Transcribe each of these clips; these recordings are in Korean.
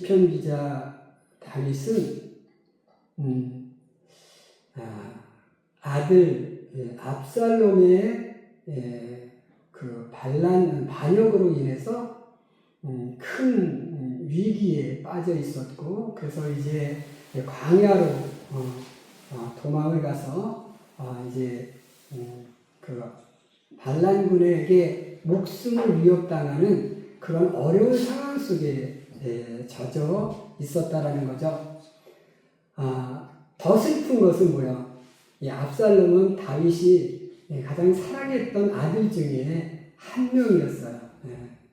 시편 기자 다윗은 아들 압살롬의 그 반역으로 인해서 큰 위기에 빠져 있었고, 그래서 이제 광야로 도망을 가서 이제 그 반란군에게 목숨을 위협당하는 그런 어려운 상황 속에 젖어 있었다라는 거죠. 더 슬픈 것은 뭐야? 이 압살롬은 다윗이 가장 사랑했던 아들 중에 한 명이었어요.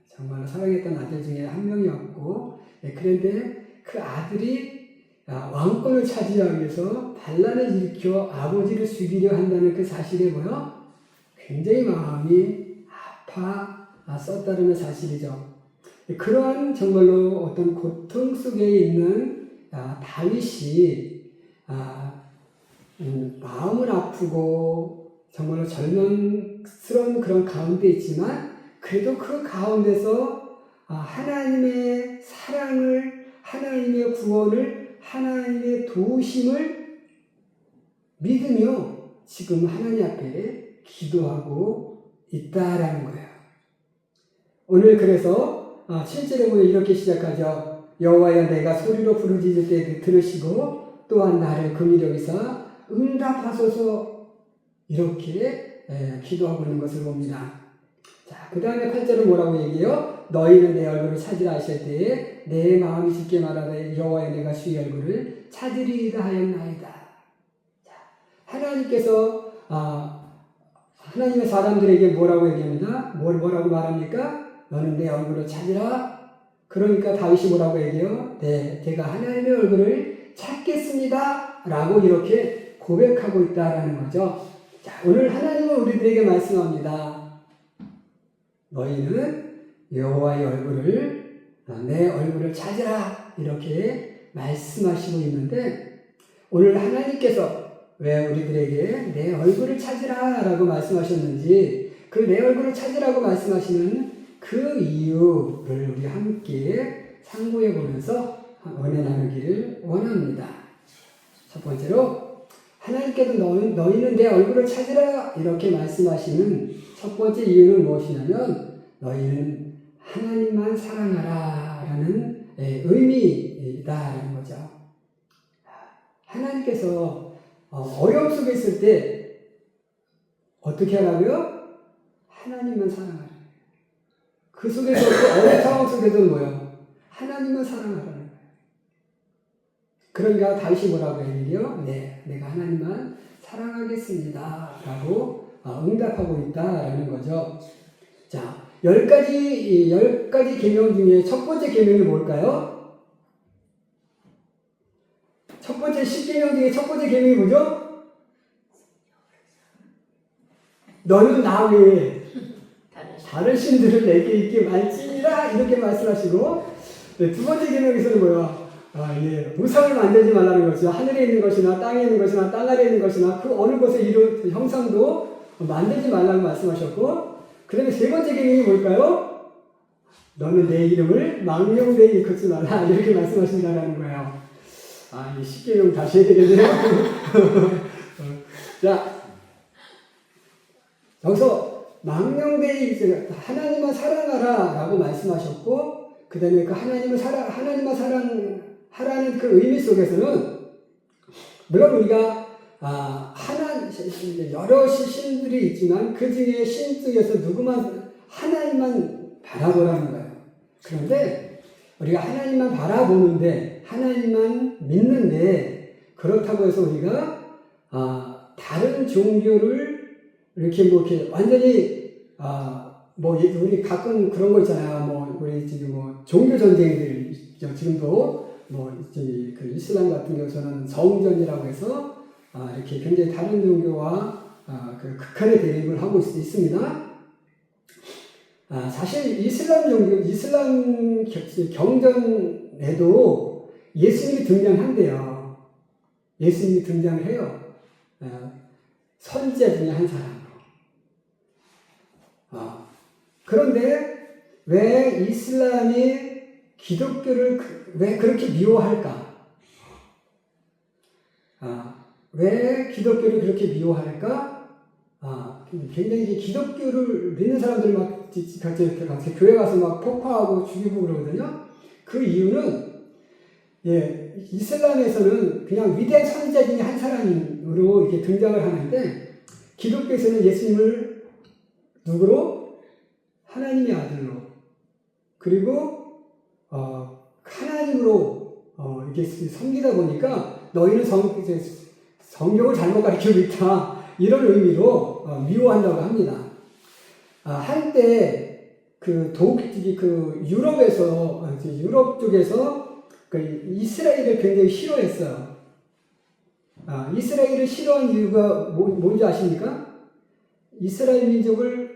정말로 사랑했던 아들 중에 한 명이었고, 그런데 그 아들이 왕권을 차지하기 위해서 반란을 일으켜 아버지를 죽이려 한다는 그 사실에 뭐야? 굉장히 마음이 아팠었다는 사실이죠. 그러한 정말로 어떤 고통 속에 있는 다윗이 마음을 아프고 정말로 절망스러운 그런 가운데 있지만, 그래도 그 가운데서 하나님의 사랑을, 하나님의 구원을, 하나님의 도우심을 믿으며 지금 하나님 앞에 기도하고 있다라는 거예요. 오늘 그래서 7절에 보면 이렇게 시작하죠. 여호와여, 내가 소리로 부르짖을 때 들으시고 또한 나를 긍휼히 여기사 응답하소서, 이렇게 기도하고 있는 것을 봅니다. 자, 그 다음에 8절은 뭐라고 얘기해요? 너희는 내 얼굴을 찾으라 하실 때에 내 마음이 짙게 말하되 여호와여, 내가 주의 얼굴을 찾으리이다 하였나이다. 자, 하나님께서 하나님의 사람들에게 뭐라고 얘기합니다? 뭐라고 말합니까? 너는 내 얼굴을 찾으라. 그러니까 다윗이 뭐라고 얘기해요? 제가 하나님의 얼굴을 찾겠습니다 라고 이렇게 고백하고 있다라는 거죠. 자, 오늘 하나님은 우리들에게 말씀합니다. 너희는 여호와의 얼굴을, 내 얼굴을 찾으라, 이렇게 말씀하시고 있는데, 오늘 하나님께서 왜 우리들에게 내 얼굴을 찾으라 라고 말씀하셨는지, 그 내 얼굴을 찾으라고 말씀하시는 그 이유를 우리 함께 상고해 보면서 은혜 나누기를 원합니다. 첫 번째로, 하나님께서 너희는 내 얼굴을 찾으라 이렇게 말씀하시는 첫 번째 이유는 무엇이냐면, 너희는 하나님만 사랑하라 라는 의미이다라는 거죠. 하나님께서 어려움 속에 있을 때 어떻게 하라고요? 하나님만 사랑하라. 그 속에서, 그 어려운 상황 속에서는 뭐예요? 하나님만 사랑하라는 거예요. 그러니까 다윗이 뭐라고 얘기해요? 내가 하나님만 사랑하겠습니다 라고 응답하고 있다라는 거죠. 자, 10가지 계명 중에 첫 번째 계명이 뭘까요? 첫 번째 10계명 중에 첫 번째 계명이 뭐죠? 너는 나 외에 다른 신들을 내게 있게 말지니라, 이렇게 말씀하시고, 두 번째 계명에서는 뭐야? 우상을 만들지 말라는 것이죠. 하늘에 있는 것이나 땅에 있는 것이나 땅 아래에 있는 것이나 그 어느 곳에 이룬 형상도 만들지 말라고 말씀하셨고, 그 다음에 세 번째 계명이 뭘까요? 너는 내 이름을 망령되이 일컫지 말라, 이렇게 말씀하신다는 거예요. 이 10계명 다시 해야 되겠네요. 자, 여기서 망령되이 하나님만 사랑하라 라고 말씀하셨고, 그 다음에 그 하나님만 사랑하라는 그 의미 속에서는, 물론 우리가 여러 신들이 있지만 그 중에 신 중에서 하나님만 바라보라는 거예요. 그런데 우리가 하나님만 바라보는데, 하나님만 믿는데, 그렇다고 해서 우리가 다른 종교를 이렇게 완전히 우리 가끔 그런 거 있잖아요. 우리 지금 종교 전쟁들 있죠. 지금도 그 이슬람 같은 경우서는 성전이라고 해서 이렇게 굉장히 다른 종교와 그 극한의 대립을 하고 있습니다. 사실 이슬람 경전에도 예수님이 등장한대요. 예수님이 등장을 해요. 선지자 중에 한 사람. 그런데 왜 이슬람이 기독교를 왜 그렇게 미워할까? 왜 기독교를 그렇게 미워할까? 굉장히 기독교를 믿는 사람들 막 같이 교회 가서 막 폭파하고 죽이고 그러거든요. 그 이유는 이슬람에서는 그냥 위대한 선지자 중에 한 사람으로 이렇게 등장을 하는데 기독교에서는 예수님을 누구로? 하나님의 아들로 그리고 하나님으로 이렇게 섬기다 보니까 너희는 성경을 잘못 가르치고 있다 이런 의미로 미워한다고 합니다. 한때 그 유럽에서 유럽 쪽에서 이스라엘을 굉장히 싫어했어요. 이스라엘을 싫어한 이유가 뭔지 아십니까? 이스라엘 민족을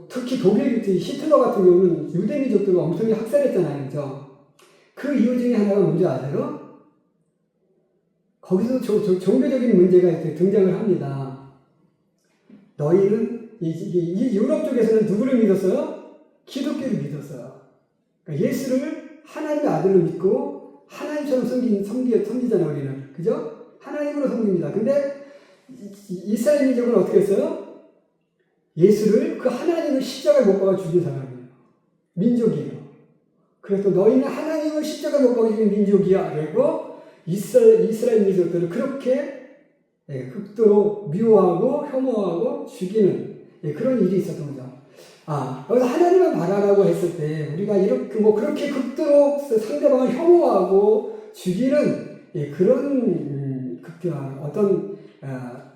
특히 독일 히틀러 같은 경우는 유대 민족들을 엄청 학살했잖아요. 그죠? 그 이유 중에 하나가 뭔지 아세요? 거기서 종교적인 문제가 등장을 합니다. 너희는 이 유럽 쪽에서는 누구를 믿었어요? 기독교를 믿었어요. 그러니까 예수를 하나님의 아들로 믿고 하나님처럼 섬기잖아요, 우리는. 그죠? 하나님으로 섬깁니다. 근데 이스라엘 민족은 어떻게 했어요? 예수를 그 하나님을 십자가에 못 박아 죽인 사람이에요. 민족이에요. 그래서 너희는 하나님을 십자가에 못 박아 죽인 민족이야. 그리고 이스라엘 민족들을 그렇게 극도로 미워하고 혐오하고 죽이는 그런 일이 있었던 거죠. 여기서 하나님을 바라라고 했을 때 우리가 이렇게 그렇게 극도로 상대방을 혐오하고 죽이는 그런 어떤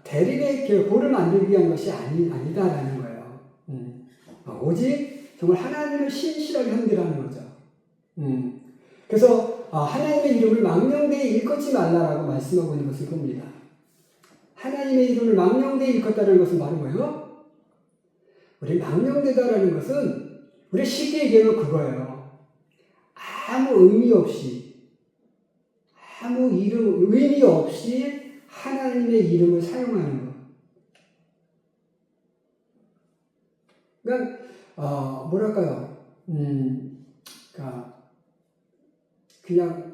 대립의 고를 만들기 위한 것이 아니다라는 거예요. 오직 정말 하나님을 신실하게 섬기라는 거죠. 그래서 하나님의 이름을 망령되이 일컫지 말라라고 말씀하고 있는 것을 봅니다. 하나님의 이름을 망령되이 일컫다는 것은 바로 뭐예요? 우리 망령되다라는 것은 우리 쉽게 얘기하면 그거예요. 아무 의미 없이 아무 의미 없이 하나님의 이름을 사용하는 것. 그러니까 뭐랄까요? 그냥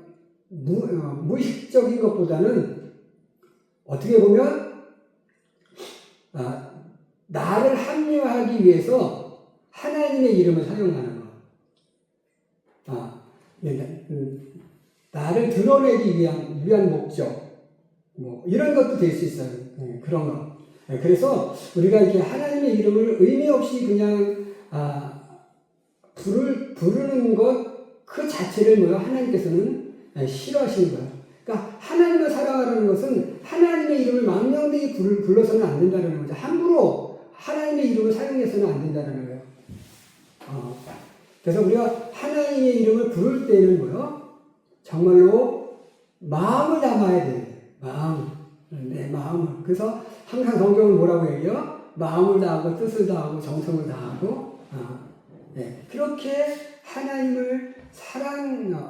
무의식적인 것보다는 어떻게 보면 나를 합리화하기 위해서 하나님의 이름을 사용하는 것. 나를 드러내기 위한 목적. 이런 것도 될 수 있어요. 그런 거. 그래서 우리가 이렇게 하나님의 이름을 의미 없이 그냥 부르는 것 그 자체를 하나님께서는 싫어하시는 거예요. 그러니까 하나님을 사랑하라는 것은 하나님의 이름을 망령되이 불러서는 안 된다는 거죠. 함부로 하나님의 이름을 사용해서는 안 된다는 거예요. 그래서 우리가 하나님의 이름을 부를 때는 뭐요? 정말로 마음을 담아야 돼요. 내 마음을. 그래서 항상 성경은 뭐라고 얘기해요? 마음을 다하고 뜻을 다하고 정성을 다하고 그렇게 하나님을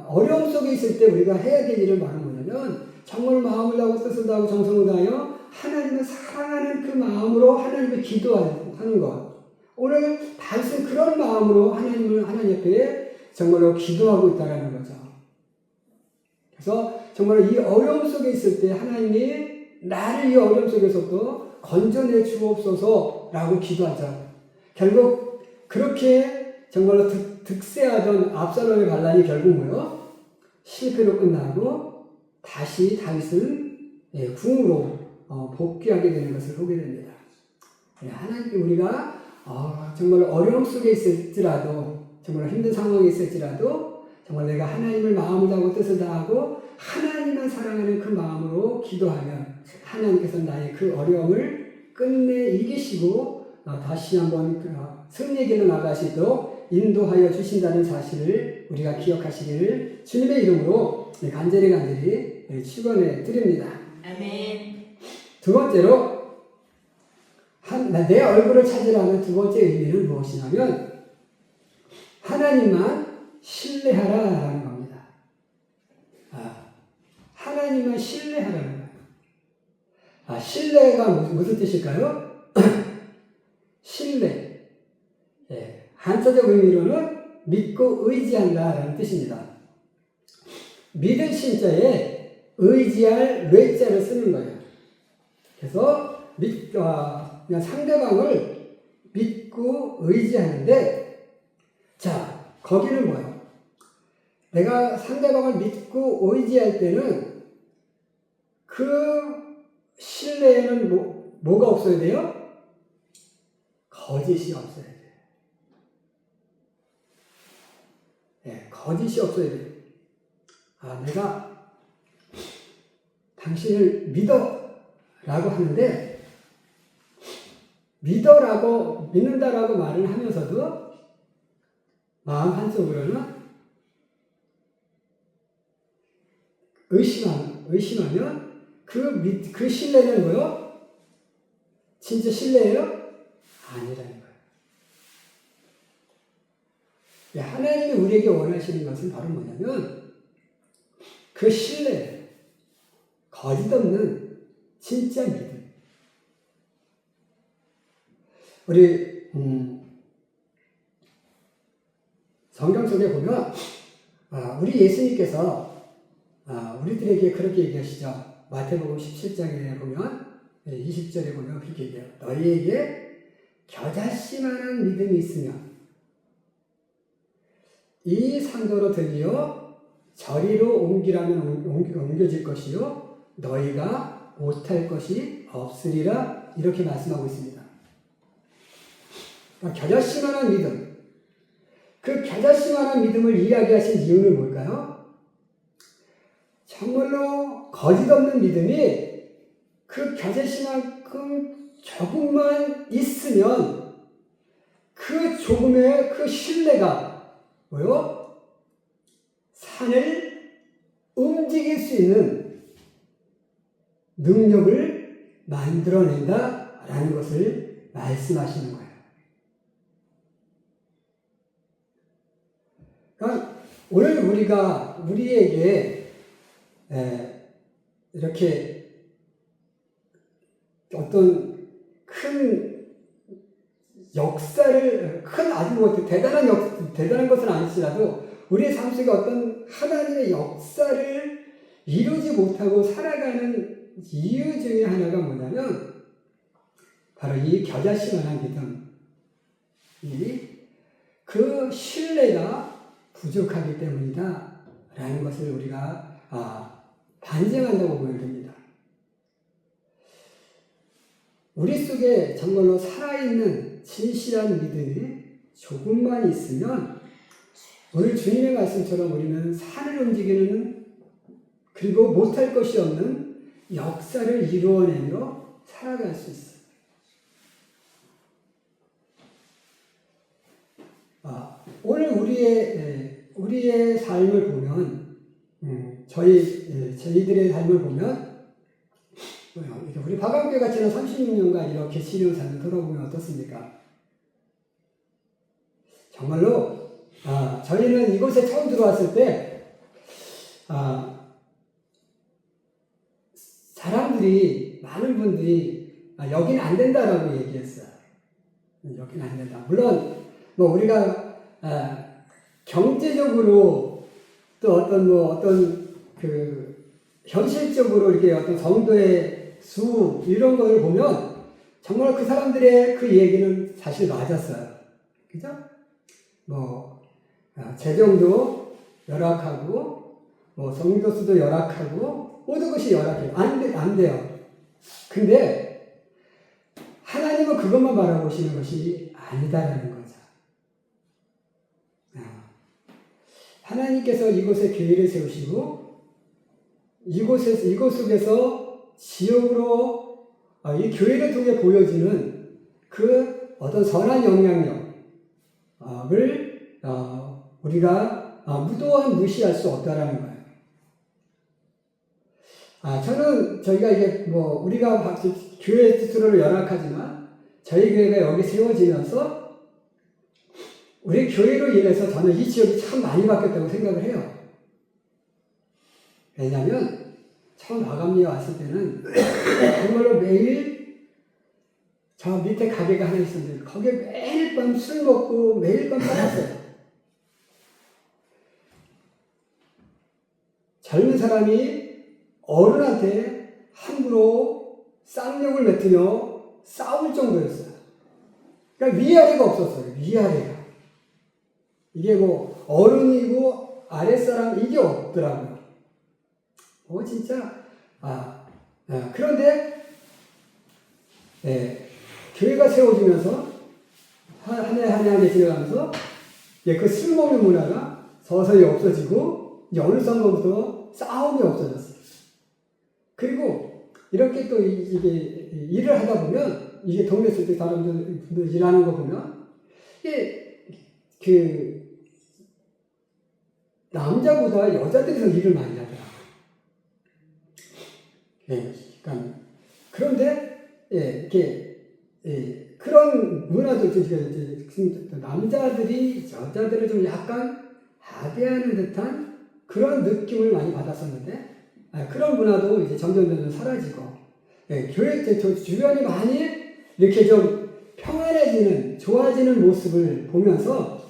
어려움 속에 있을 때 우리가 해야 될 일은 바로 뭐냐면 정말 마음을 다하고 뜻을 다하고 정성을 다하여 하나님을 사랑하는 그 마음으로 하나님을 기도하는 것. 오늘 다윗은 그런 마음으로 하나님 앞에 정말로 기도하고 있다는 거죠. 그래서 정말 이 어려움 속에 있을 때 하나님이 나를 이 어려움 속에서도 건져내 주옵소서라고 기도하자. 결국 그렇게 정말로 득세하던 압살롬의 반란이 결국 뭐요? 실패로 끝나고 다시 다윗은 궁으로 복귀하게 되는 것을 보게 됩니다. 하나님께 우리가 정말 어려움 속에 있을지라도 정말 힘든 상황에 있을지라도 정말 내가 하나님을 마음을 다하고 뜻을 다하고 하나님만 사랑하는 그 마음으로 기도하면 하나님께서 나의 그 어려움을 끝내 이기시고 다시 한번 승리의 길로 나가시도록 인도하여 주신다는 사실을 우리가 기억하시기를 주님의 이름으로 간절히 축원해 드립니다. 아멘. 두 번째로 내 얼굴을 찾으라는 두 번째 의미는 무엇이냐면 하나님만 신뢰하라라는 겁니다. 하나님만 신뢰하라는 거예요. 신뢰가 무슨 뜻일까요? 신뢰. 한자적 의미로는 믿고 의지한다라는 뜻입니다. 믿을 신자에 의지할 외자를 쓰는 거예요. 그래서 그냥 상대방을 믿고 의지하는데, 자, 거기는 뭐예요? 내가 상대방을 믿고 의지할 때는 그 신뢰에는 뭐가 없어야 돼요? 거짓이 없어야 돼요. 네, 거짓이 없어야 돼요. 내가 당신을 믿어 라고 하는데, 믿는다라고 말을 하면서도 마음 한쪽으로는 의심하면 그 신뢰는 뭐요? 진짜 신뢰예요? 아니라는 거예요. 하나님이 우리에게 원하시는 것은 바로 뭐냐면 그 신뢰, 거짓 없는 진짜 믿음. 우리 성경 속에 보면 우리 예수님께서 우리들에게 그렇게 얘기하시죠. 마태복음 17장에 보면 20절에 보면 그렇게 얘기해요. 너희에게 겨자씨만한 믿음이 있으면 이 산도로 들리어 저리로 옮기라면 옮겨질 것이요 너희가 못할 것이 없으리라, 이렇게 말씀하고 있습니다. 겨자씨만한 믿음, 그 겨자씨만한 믿음을 이야기하신 이유는 뭘까요? 정말로 거짓 없는 믿음이 그 겨자씨만큼 조금만 있으면 그 조금의 그 신뢰가 뭐요? 산을 움직일 수 있는 능력을 만들어낸다라는 것을 말씀하시는 거예요. 그러니까 오늘 우리에게 이렇게 어떤 큰 역사를, 아주 대단한 것은 아니지라도 우리의 삶 속에 어떤 하나님의 역사를 이루지 못하고 살아가는 이유 중에 하나가 뭐냐면 바로 이 겨자씨만한 믿음이 그 신뢰가 부족하기 때문이다 라는 것을 우리가 반증한다고 보면 됩니다. 우리 속에 정말로 살아있는 진실한 믿음이 조금만 있으면 오늘 주님의 말씀처럼 우리는 산을 움직이는, 그리고 못할 것이 없는 역사를 이루어내며 살아갈 수 있어요. 오늘 우리의 삶을 보면, 저희들의 삶을 보면, 우리 박암교회가 지난 36년간 이렇게 신앙을 삶을 돌아보면 어떻습니까? 정말로, 저희는 이곳에 처음 들어왔을 때, 많은 분들이, 여기는 안 된다라고 얘기했어요. 여기는 안 된다. 물론, 우리가, 경제적으로 또 현실적으로 이렇게 어떤 성도의 수, 이런 걸 보면 정말 그 사람들의 그 얘기는 사실 맞았어요. 그죠? 재정도 열악하고, 성도 수도 열악하고, 모든 것이 열악해요. 안 돼요. 근데 하나님은 그것만 바라보시는 것이 아니다라는 거죠. 하나님께서 이곳에 교회를 세우시고 이곳 속에서 지역으로 이 교회를 통해 보여지는 그 어떤 선한 영향력을 우리가 무도한 무시할 수 없다라는 거예요. 저희가 이게 우리가 교회 스스로를 열악하지만 저희 교회가 여기 세워지면서 우리 교회로 인해서 저는 이 지역이 참 많이 바뀌었다고 생각을 해요. 왜냐하면 처음 마감리에 왔을 때는 정말로 매일 저 밑에 가게가 하나 있었는데 거기에 매일 밤 술 먹고 매일 밤 빨았어요. 젊은 사람이 어른한테 함부로 쌍욕을 뱉으며 싸울 정도였어요. 그러니까 위아래가 없었어요. 위아래가. 이게 뭐 어른이고 아랫사람 이게 없더라고요. 진짜 그런데 교회가 세워지면서 한 해 한 해 지나가면서 그 쓸모없는 문화가 서서히 없어지고 어느 순간부터 싸움이 없어졌어요. 그리고 이렇게 또 이게 일을 하다 보면 이게 동네 속에 사람들 일하는 거 보면 이게 남자보다 여자들이 더 일을 많이 하더라고요. 그러니까 그런데 그런 문화도 남자들이 여자들을 좀 약간 하대하는 듯한 그런 느낌을 많이 받았었는데 그런 문화도 이제 점점 사라지고 교회 주변이 많이 이렇게 좀 평안해지는 좋아지는 모습을 보면서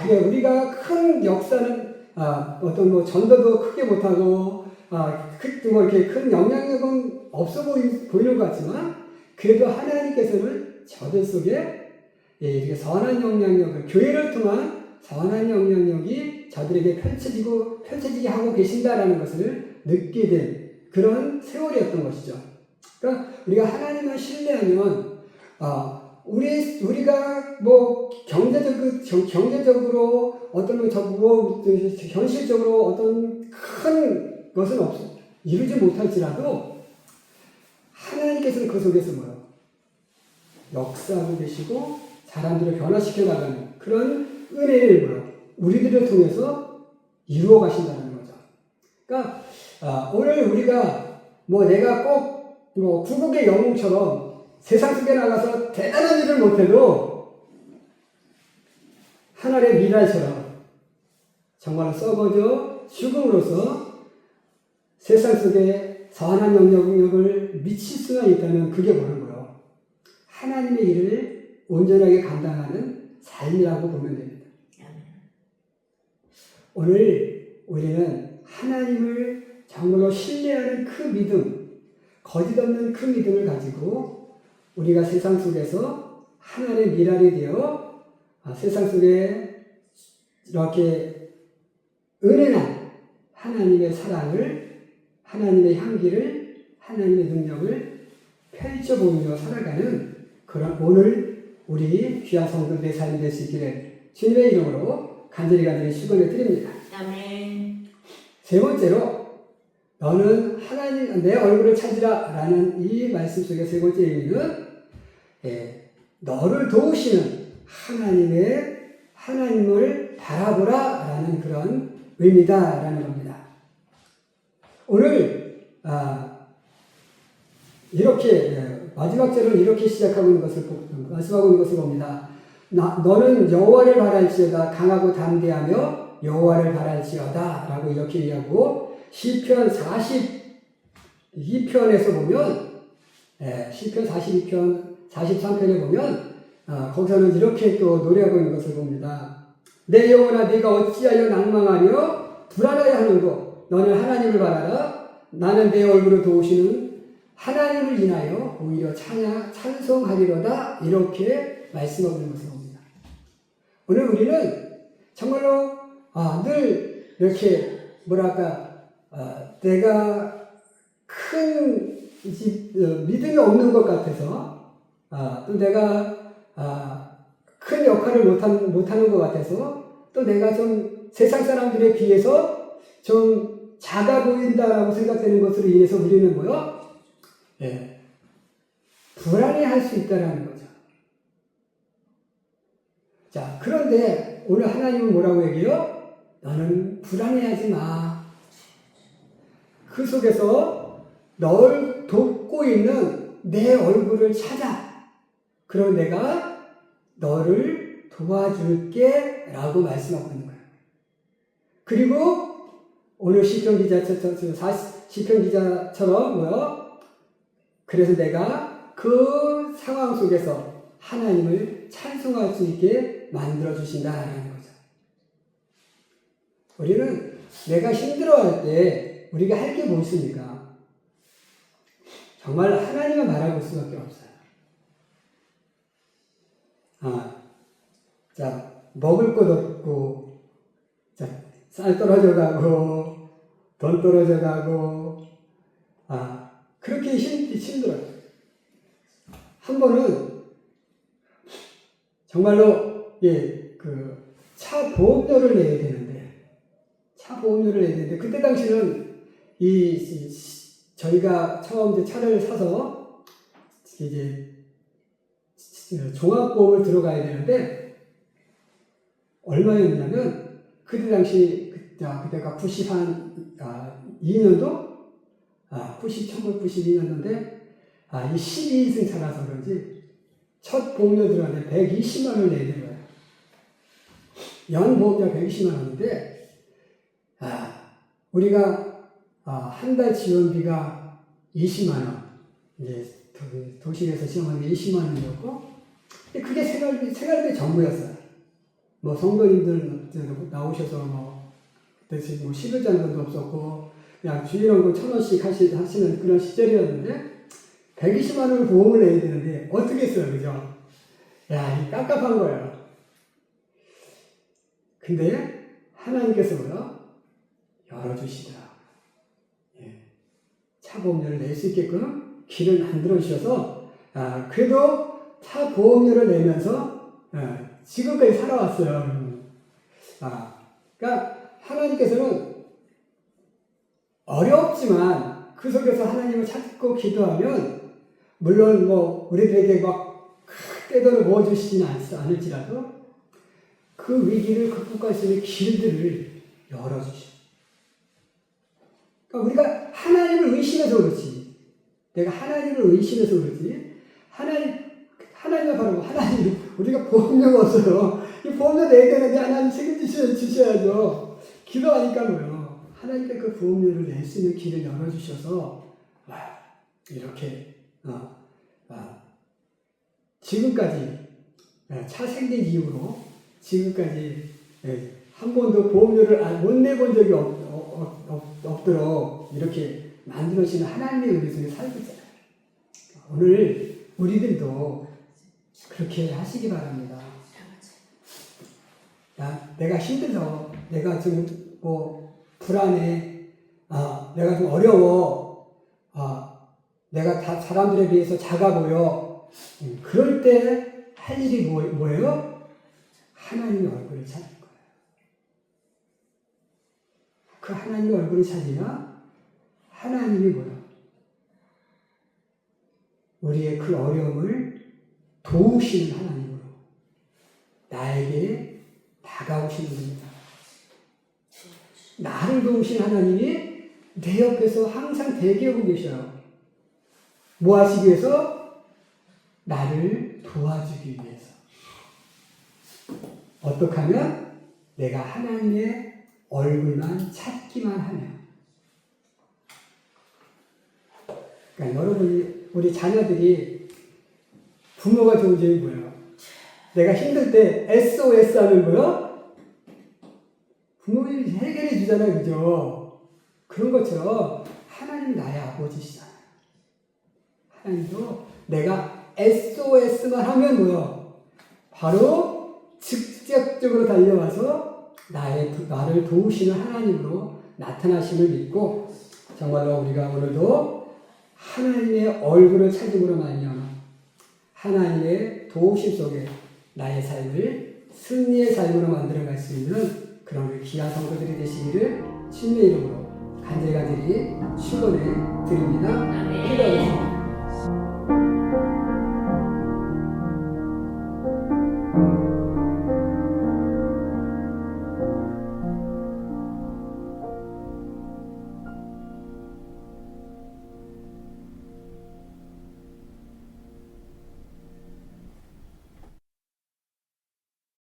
그래 우리가 큰 역사는 어떤 뭐 전도도 크게 못하고 뭐 이렇게 큰 영향력은 없어 보이는 것 같지만 그래도 하나님께서는 저들 속에 이렇게 선한 영향력을 교회를 통한 선한 영향력이 저들에게 펼쳐지게 하고 계신다라는 것을 느끼게 된 그런 세월이었던 것이죠. 그러니까 우리가 하나님을 신뢰하면 우리가 뭐 경제적으로 어떤 현실적으로 어떤 큰 것은 이루지 못할지라도 하나님께서는 그 속에서 역사하고 계시고 사람들을 변화시켜 나가는 그런 은혜를 우리들을 통해서 이루어 가신다는 거죠. 그러니까 오늘 우리가 내가 꼭 구국의 영웅처럼 세상 속에 나가서 대단한 일을 못해도 하늘의 미랄처럼 정말 썩어져 죽음으로써 세상 속에 선한 영향력을 미칠 수가 있다면 그게 뭐는 거예요? 하나님의 일을 온전하게 감당하는 삶이라고 보면 됩니다. 오늘 우리는 하나님을 정말로 신뢰하는 그 믿음, 거짓 없는 그 믿음을 가지고 우리가 세상 속에서 하나님의 미랄이 되어 세상 속에 이렇게 은혜나 하나님의 사랑을, 하나님의 향기를, 하나님의 능력을 펼쳐보며 살아가는 그런 오늘 우리 귀한 성도들의 삶이 될 수 있기를 주님의 이름으로 간절히 축원해 드립니다. 아멘. 세 번째로 너는 하나님 내 얼굴을 찾으라 라는 이 말씀 속의 세 번째 의미는 너를 도우시는 하나님을 바라보라 라는 그런 의미다 라는 겁니다. 오늘 이렇게 마지막 절을 이렇게 시작하고 있는 것을 말씀하고 있는 것을 봅니다. 너는 여호와를 바랄지어다 강하고 담대하며 여호와를 바랄지어다 라고 이렇게 이야기하고 시편 42편에서 보면 시편 42편 43편에 보면 거기서는 이렇게 또 노래하고 있는 것을 봅니다. 내 영혼아 네가 어찌하여 낭망하며 불안하여 하는고 너는 하나님을 바라라. 나는 내 얼굴을 도우시는 하나님을 인하여 오히려 찬송하리로다. 이렇게 말씀하고 있는 것을 봅니다. 오늘 우리는 정말로 늘 이렇게 내가 큰 믿음이 없는 것 같아서 또 내가 큰 역할을 못하는 것 같아서 또 내가 좀 세상 사람들에 비해서 좀 작아 보인다라고 생각되는 것으로 인해서 우리는 불안해할 수 있다라는 거죠. 자, 그런데 오늘 하나님은 뭐라고 얘기해요? 너는 불안해하지 마. 그 속에서 널 돕고 있는 내 얼굴을 찾아. 그럼 내가 너를 도와줄게 라고 말씀하고 있는 거예요. 그리고 오늘 시편 기자처럼 그래서 내가 그 상황 속에서 하나님을 찬송할 수 있게 만들어 주신다라는 거죠. 우리는 내가 힘들어할 때 우리가 할 게 뭐 있습니까? 정말 하나님을 바라볼 수밖에 없어요. 자, 먹을 것 없고, 자, 쌀 떨어져 가고, 돈 떨어져 가고, 그렇게 힘들어요. 한 번은 정말로, 차 보험료를 내야 되는데, 그때 당시는 저희가 처음 이제 차를 사서 이제 종합보험을 들어가야 되는데, 얼마였냐면, 그때 당시, 그때가 92년도? 1992년도인데, 이 12인승 차라서 그런지, 첫 보험료 들어가는데 120만 원을 내야 되는 거예요. 연 보험료가 120만 원인데, 우리가, 한 달 지원비가 20만 원. 이제, 도시에서 지원하는 게 20만 원이었고, 그게 생활비 전부였어요. 뭐, 성도님들 나오셔서 그때 11잔권도 없었고, 그냥 주일원금 1,000원씩 하시는 그런 시절이었는데, 120만 원을 보험을 내야 되는데, 어떻게 했어요, 그죠? 야, 이 깝깝한 거예요. 근데, 하나님께서 열어주시더라고요. 차 보험료를 낼 수 있게끔 길을 만들어주셔서, 그래도 차 보험료를 내면서, 지금까지 살아왔어요. 그러니까, 하나님께서는 어렵지만, 그 속에서 하나님을 찾고 기도하면, 물론 우리들에게 막 떼돈을 모아주시지는 않을지라도, 그 위기를 극복할 수 있는 길들을 열어주셔. 그러니까 우리가 하나님을 의심해서 그렇지. 내가 하나님을 의심해서 그렇지. 하나님을 바라고 우리가 보험료가 없어요. 이 보험료 내야 되는데 하나님 책임주셔야죠. 기도하니까 뭐요. 하나님께 그 보험료를 낼 수 있는 길을 열어주셔서, 이렇게, 지금까지, 차 생긴 이후로, 지금까지, 한 번도 보험료를 못 내본 적이 없도록 이렇게 만들어주시는 하나님의 은혜 속에 살고 있잖아요. 오늘 우리들도 그렇게 하시기 바랍니다. 내가 힘들어. 내가 좀 불안해. 내가 좀 어려워. 내가 다 사람들에 비해서 작아 보여. 그럴 때 할 일이 뭐예요? 하나님의 얼굴을 찾는 거예요. 그 하나님의 얼굴을 찾으면 하나님이 우리의 그 어려움을 도우시는 하나님으로 나에게 다가오시는 분이다. 나를 도우신 하나님이 내 옆에서 항상 대기하고 계셔요. 뭐 하시기 위해서? 나를 도와주기 위해서. 어떻게 하면? 내가 하나님의 얼굴만 찾기만 하면. 그러니까 여러분이, 우리 자녀들이 부모가 좋은 점이 뭐예요? 내가 힘들 때 SOS 하는 거요? 부모님이 해결해 주잖아요. 그죠? 그런 것처럼 하나님이 나의 아버지시잖아요. 하나님도 내가 SOS만 하면 바로 직접적으로 달려와서 나를 도우시는 하나님으로 나타나심을 믿고, 정말로 우리가 오늘도 하나님의 얼굴을 찾음으로 말미암아 하나님의 도우심 속에 나의 삶을 승리의 삶으로 만들어갈 수 있는 그런 귀한 성도들이 되시기를 주님의 이름으로 간절히 축원해 드립니다. 기도하겠습니다.